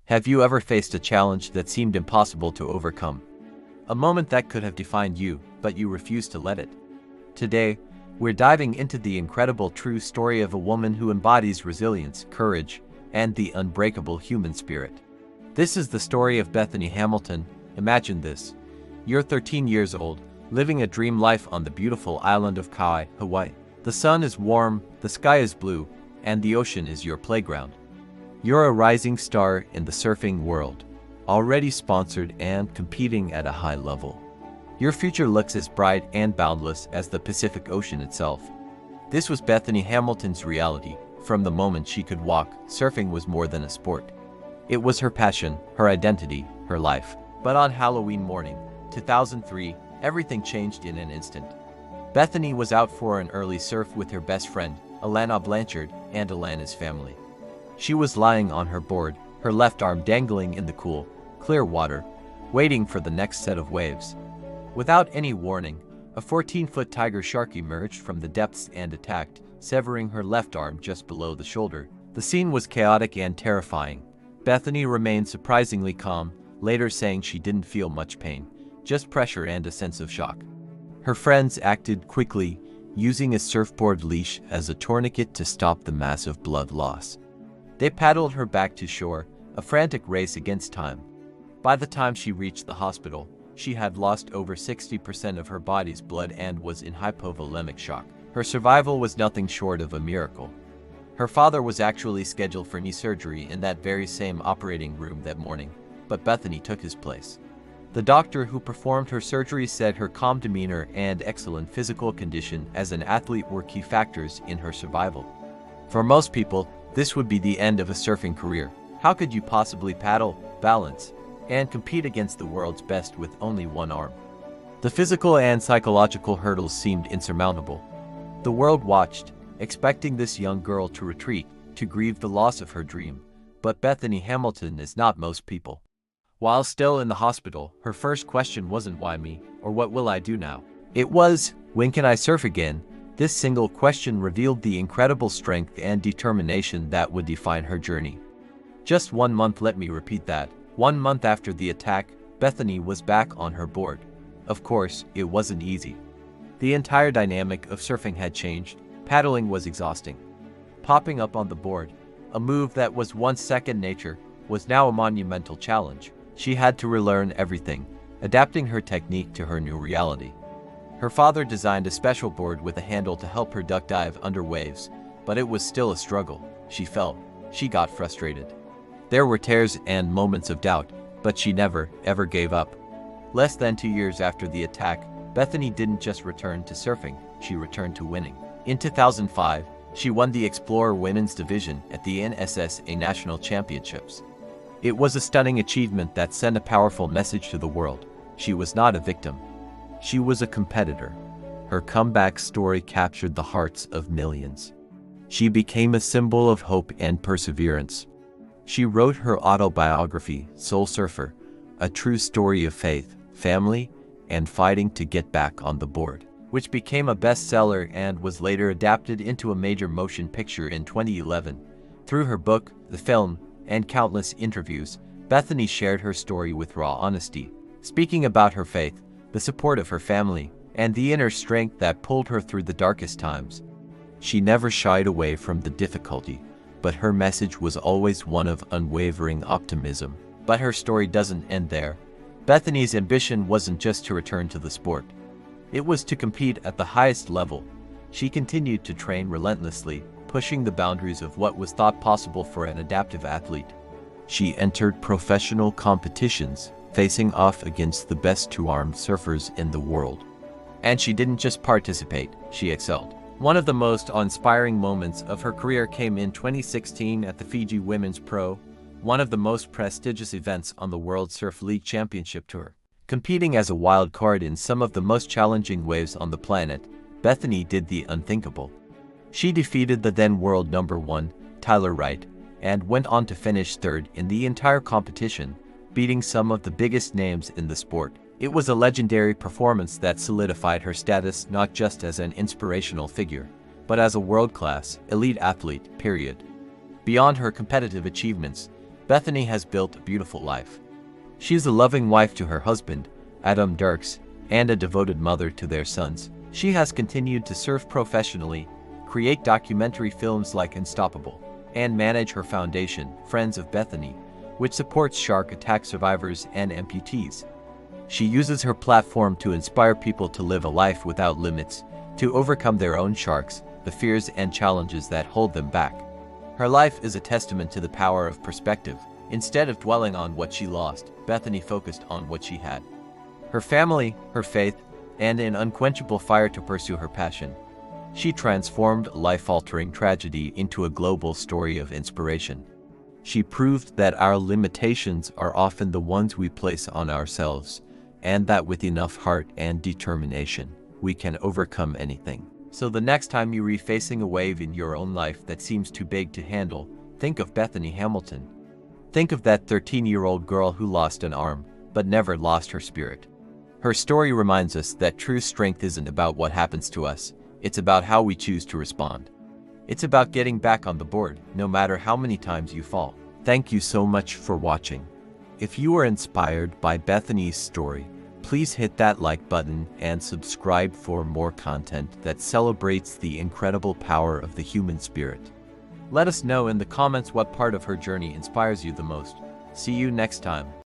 Have you ever faced a challenge that seemed impossible to overcome? A moment that could have defined you, but you refused to let it? Today, we're diving into the incredible true story of a woman who embodies resilience, courage, and the unbreakable human spirit. This is the story of Bethany Hamilton. Imagine this. You're 13 years old, living a dream life on the beautiful island of Kauai, Hawaii. The sun is warm, the sky is blue, and the ocean is your playground. You're a rising star in the surfing world, already sponsored and competing at a high level. Your future looks as bright and boundless as the Pacific Ocean itself. This was Bethany Hamilton's reality. From the moment she could walk, surfing was more than a sport. It was her passion, her identity, her life. But on Halloween morning, 2003, everything changed in an instant. Bethany was out for an early surf with her best friend, Alana Blanchard, and Alana's family. She was lying on her board, her left arm dangling in the cool, clear water, waiting for the next set of waves. Without any warning, a 14-foot tiger shark emerged from the depths and attacked, severing her left arm just below the shoulder. The scene was chaotic and terrifying. Bethany remained surprisingly calm, later saying she didn't feel much pain, just pressure and a sense of shock. Her friends acted quickly, using a surfboard leash as a tourniquet to stop the massive blood loss. They paddled her back to shore, a frantic race against time. By the time she reached the hospital, she had lost over 60% of her body's blood and was in hypovolemic shock. Her survival was nothing short of a miracle. Her father was actually scheduled for knee surgery in that very same operating room that morning, but Bethany took his place. The doctor who performed her surgery said her calm demeanor and excellent physical condition as an athlete were key factors in her survival. For most people, this would be the end of a surfing career. How could you possibly paddle, balance, and compete against the world's best with only one arm? The physical and psychological hurdles seemed insurmountable. The world watched, expecting this young girl to retreat, to grieve the loss of her dream. But Bethany Hamilton is not most people. While still in the hospital, her first question wasn't why me, or what will I do now? It was, when can I surf again? This single question revealed the incredible strength and determination that would define her journey. Just 1 month, let me repeat that. 1 month after the attack, Bethany was back on her board. Of course, it wasn't easy. The entire dynamic of surfing had changed. Paddling was exhausting. Popping up on the board, a move that was once second nature, was now a monumental challenge. She had to relearn everything, adapting her technique to her new reality. Her father designed a special board with a handle to help her duck dive under waves, but it was still a struggle. She felt. She got frustrated. There were tears and moments of doubt, but she never, ever gave up. Less than 2 years after the attack, Bethany didn't just return to surfing, she returned to winning. In 2005, she won the Explorer Women's Division at the NSSA National Championships. It was a stunning achievement that sent a powerful message to the world. She was not a victim. She was a competitor. Her comeback story captured the hearts of millions. She became a symbol of hope and perseverance. She wrote her autobiography, Soul Surfer, a true story of faith, family, and fighting to get back on the board, which became a bestseller and was later adapted into a major motion picture in 2011. Through her book, the film, and countless interviews, Bethany shared her story with raw honesty, speaking about her faith, the support of her family, and the inner strength that pulled her through the darkest times. She never shied away from the difficulty, but her message was always one of unwavering optimism. But her story doesn't end there. Bethany's ambition wasn't just to return to the sport. It was to compete at the highest level. She continued to train relentlessly, pushing the boundaries of what was thought possible for an adaptive athlete. She entered professional competitions, facing off against the best two-armed surfers in the world. And she didn't just participate, she excelled. One of the most inspiring moments of her career came in 2016 at the Fiji Women's Pro, one of the most prestigious events on the World Surf League Championship Tour. Competing as a wild card in some of the most challenging waves on the planet, Bethany did the unthinkable. She defeated the then world number 1, Tyler Wright, and went on to finish third in the entire competition, beating some of the biggest names in the sport. It was a legendary performance that solidified her status not just as an inspirational figure, but as a world-class, elite athlete, period. Beyond her competitive achievements, Bethany has built a beautiful life. She is a loving wife to her husband, Adam Dirks, and a devoted mother to their sons. She has continued to surf professionally, create documentary films like Unstoppable, and manage her foundation, Friends of Bethany, which supports shark attack survivors and amputees. She uses her platform to inspire people to live a life without limits, to overcome their own sharks, the fears and challenges that hold them back. Her life is a testament to the power of perspective. Instead of dwelling on what she lost, Bethany focused on what she had: her family, her faith, and an unquenchable fire to pursue her passion. She transformed life-altering tragedy into a global story of inspiration. She proved that our limitations are often the ones we place on ourselves, and that with enough heart and determination, we can overcome anything. So the next time you're facing a wave in your own life that seems too big to handle, think of Bethany Hamilton. Think of that 13-year-old girl who lost an arm, but never lost her spirit. Her story reminds us that true strength isn't about what happens to us, it's about how we choose to respond. It's about getting back on the board, no matter how many times you fall. Thank you so much for watching. If you were inspired by Bethany's story, please hit that like button and subscribe for more content that celebrates the incredible power of the human spirit. Let us know in the comments what part of her journey inspires you the most. See you next time.